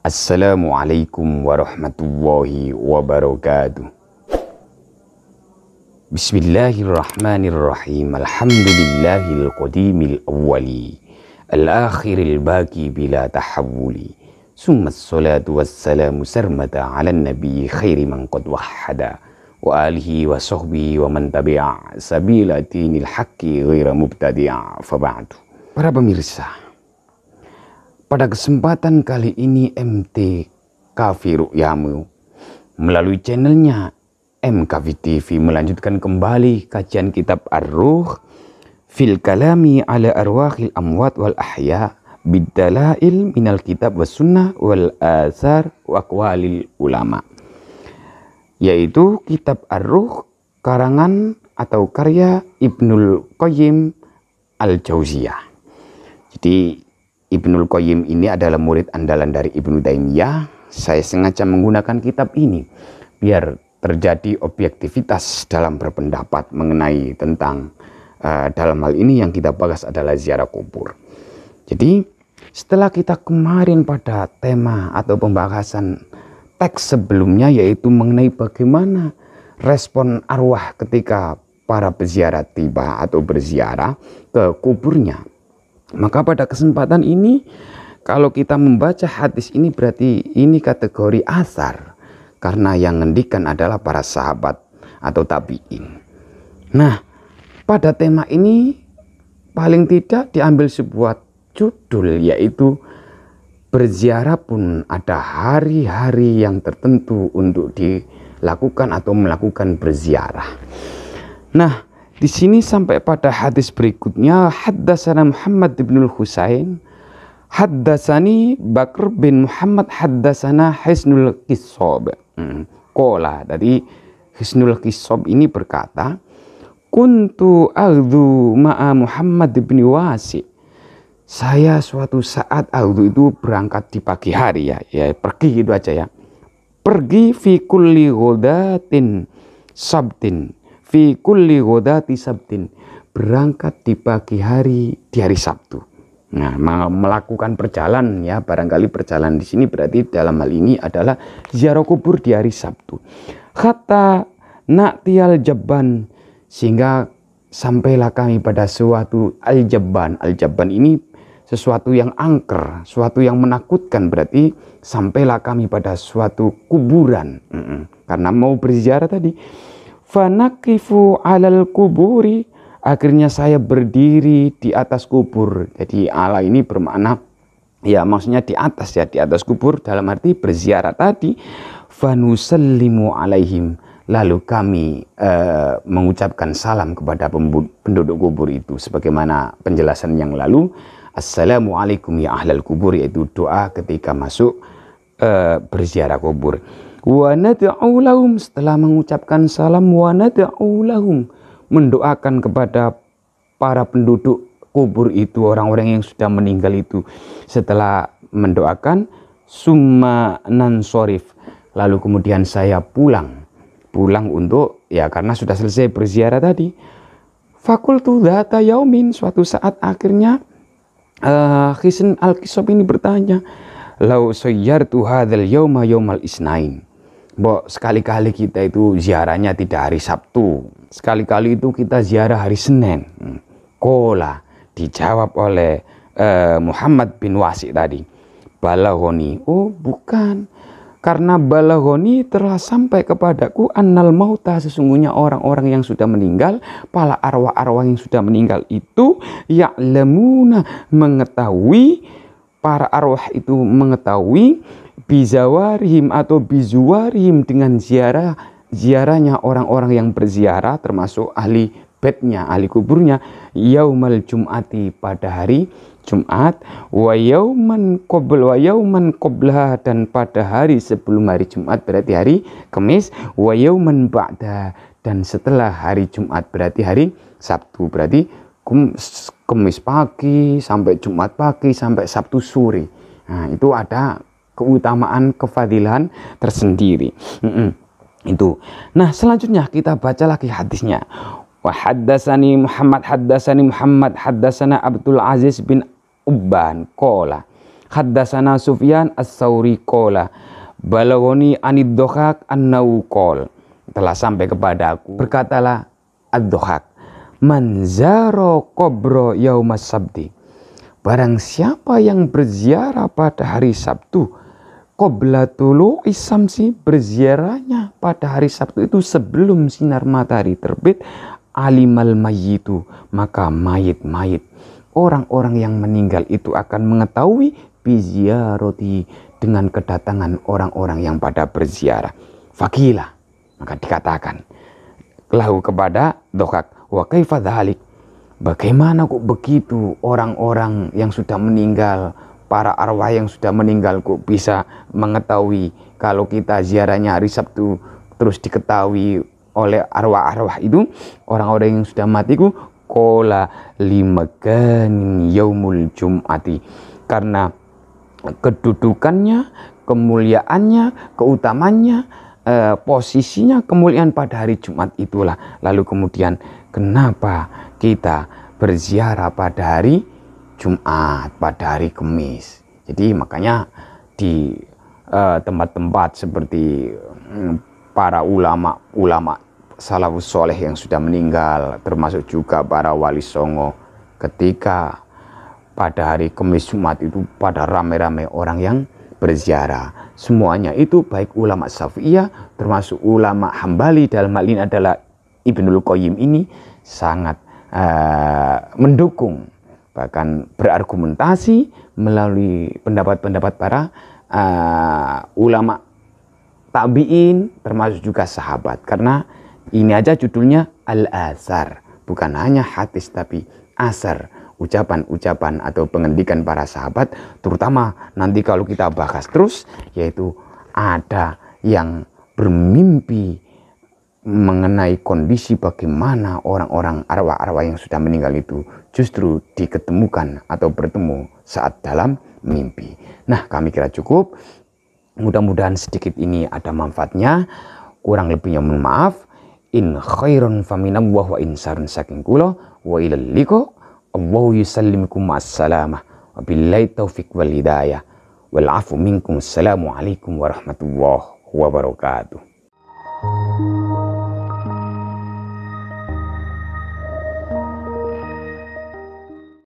Assalamualaikum warahmatullahi wabarakatuh. Bismillahirrahmanirrahim. Alhamdulillahil qadimil awwali al-akhiril baqi bila tahawuli. Summas salatu wassalamu sarmata ala nabi khairi man qad wahhada wa alihi wa sahbihi wa man tabi'a sabila dinil haqqi ghaira mubtadi'a fa ba'du. Para pemirsa, pada kesempatan kali ini MT Kafi Ru'yamu melalui channelnya MKV TV melanjutkan kembali kajian kitab Ar-Ruh fil kalami ala arwahil amwat wal ahya bidalail minal kitab was sunnah wal asar wa aqwalil ulama, yaitu kitab Ar-Ruh karangan atau karya Ibnul Qayyim Al-Jauziyah. Jadi Ibnul Qayyim ini adalah murid andalan dari Ibnu Taimiyah. Saya sengaja menggunakan kitab ini biar terjadi objektivitas dalam berpendapat mengenai tentang dalam hal ini yang kita bahas adalah ziarah kubur. Jadi setelah kita kemarin pada tema atau pembahasan teks sebelumnya, yaitu mengenai bagaimana respon arwah ketika para peziarah tiba atau berziarah ke kuburnya, maka pada kesempatan ini kalau kita membaca hadis ini berarti ini kategori asar, karena yang ngendikan adalah para sahabat atau tabi'in. Nah, pada tema ini paling tidak diambil sebuah judul, yaitu berziarah pun ada hari-hari yang tertentu untuk dilakukan atau melakukan berziarah. Nah, di sini sampai pada hadis berikutnya, haddatsana Muhammad bin Husain, haddatsani Bakr bin Muhammad, haddatsana Hisnul Qissab. Qala, dari Hisnul Qissab ini berkata, kuntu aghdhu ma'a Muhammad bin Wasi. Saya suatu saat aghdhu itu berangkat di pagi hari, ya pergi gitu aja ya. Pergi fi kulli ghodatin sabtin. Fi kulli ghodati sabtin, berangkat di pagi hari di hari Sabtu. Nah, melakukan perjalanan, ya barangkali perjalanan di sini berarti dalam hal ini adalah ziarah kubur di hari Sabtu. Kata na'tiyal jabban, sehingga sampailah kami pada suatu al-jabban. Al-jabban ini sesuatu yang angker, sesuatu yang menakutkan, berarti sampailah kami pada suatu kuburan. Karena mau berziarah tadi. Fanakifu alal kuburi, akhirnya saya berdiri di atas kubur. Jadi ala ini bermakna ya maksudnya di atas, ya di atas kubur dalam arti berziarah tadi. Fanusallimu alaihim, lalu kami mengucapkan salam kepada penduduk kubur itu sebagaimana penjelasan yang lalu. Assalamualaikum ya ahlal kubur, yaitu doa ketika masuk berziarah kubur. Wa nad'u lahum, setelah mengucapkan salam, wa nad'u lahum, mendoakan kepada para penduduk kubur itu, orang-orang yang sudah meninggal itu. Setelah mendoakan, summa nansorif, lalu kemudian saya pulang untuk, ya karena sudah selesai berziarah tadi. Fakultu dzata yaumin, suatu saat akhirnya Hisn al-Qissab ini bertanya, lau sayyartu hadzal yauma yaumal isnain. Sekali-kali kita itu ziarahnya tidak hari Sabtu, sekali-kali itu kita ziarah hari Senin. Kola, dijawab oleh Muhammad bin Wasi tadi, balaghoni, oh bukan, karena balaghoni telah sampai kepadaku annal mauta, sesungguhnya orang-orang yang sudah meninggal, para arwah-arwah yang sudah meninggal itu ya'lamuna, mengetahui, para arwah itu mengetahui, bizawarihim atau bizuwarihim, dengan ziarahnya orang-orang yang berziarah termasuk ahli baitnya, ahli kuburnya, yaumal jum'ati, pada hari Jumat, wa yauman qabla, dan pada hari sebelum hari Jumat berarti hari Kamis, wa yauman ba'da, dan setelah hari Jumat berarti hari Sabtu, berarti Kamis pagi sampai Jumat pagi sampai Sabtu sore. Nah, itu ada keutamaan, kefadilan tersendiri. Itu. Nah, selanjutnya kita baca lagi hadisnya. Wa haddatsani Muhammad haddatsana Abdul Aziz bin Ubban qala Haddatsana Sufyan as-Tsauri qala balagoni anid Dhahak annau qol, telah sampai kepadaku berkatalah ad-Dhahak, man zara qabra yaumas sabti, barang siapa yang berziarah pada hari Sabtu, qabla tulu'is samsi, berziarahnya pada hari Sabtu itu sebelum sinar matahari terbit, alimal mayyitu, maka mayit-mayit, orang-orang yang meninggal itu akan mengetahui biziarati, dengan kedatangan orang-orang yang pada berziarah. Fakila, maka dikatakan lahu kepada Dhahak, wa kaifa dzalik, bagaimana kok begitu orang-orang yang sudah meninggal, para arwah yang sudah meninggal kok bisa mengetahui kalau kita ziarahnya hari Sabtu, terus diketahui oleh arwah-arwah itu, orang-orang yang sudah mati ku qala limakanin yaumul jum'ati, karena kedudukannya, kemuliaannya, keutamannya, posisinya, kemuliaan pada hari Jumat itulah. Lalu kemudian kenapa kita berziarah pada hari Jumat, pada hari Kamis? Jadi makanya di tempat-tempat seperti para ulama salafus soleh yang sudah meninggal, termasuk juga para wali songo, ketika pada hari Kamis Jumat itu pada ramai-ramai orang yang berziarah. Semuanya itu baik ulama Syafi'iyah termasuk ulama Hambali, dalam hal ini adalah Ibnul Qayyim, ini sangat mendukung, bahkan berargumentasi melalui pendapat-pendapat para ulama tabi'in termasuk juga sahabat. Karena ini aja judulnya Al-Asar, bukan hanya hadis tapi asar, ucapan-ucapan atau pengendikan para sahabat, terutama nanti kalau kita bahas terus, yaitu ada yang bermimpi mengenai kondisi bagaimana orang-orang arwah-arwah yang sudah meninggal itu justru diketemukan atau bertemu saat dalam mimpi. Nah, kami kira cukup. Mudah-mudahan sedikit ini ada manfaatnya. Kurang lebihnya mohon maaf. In khairun faminallah wa in sarun saking kula wa ilal liqa. Allahu yusallimukum ma'assalamah wa billahi taufiq wal hidayah wal afu minkum. Assalamualaikum warahmatullahi wabarakatuh.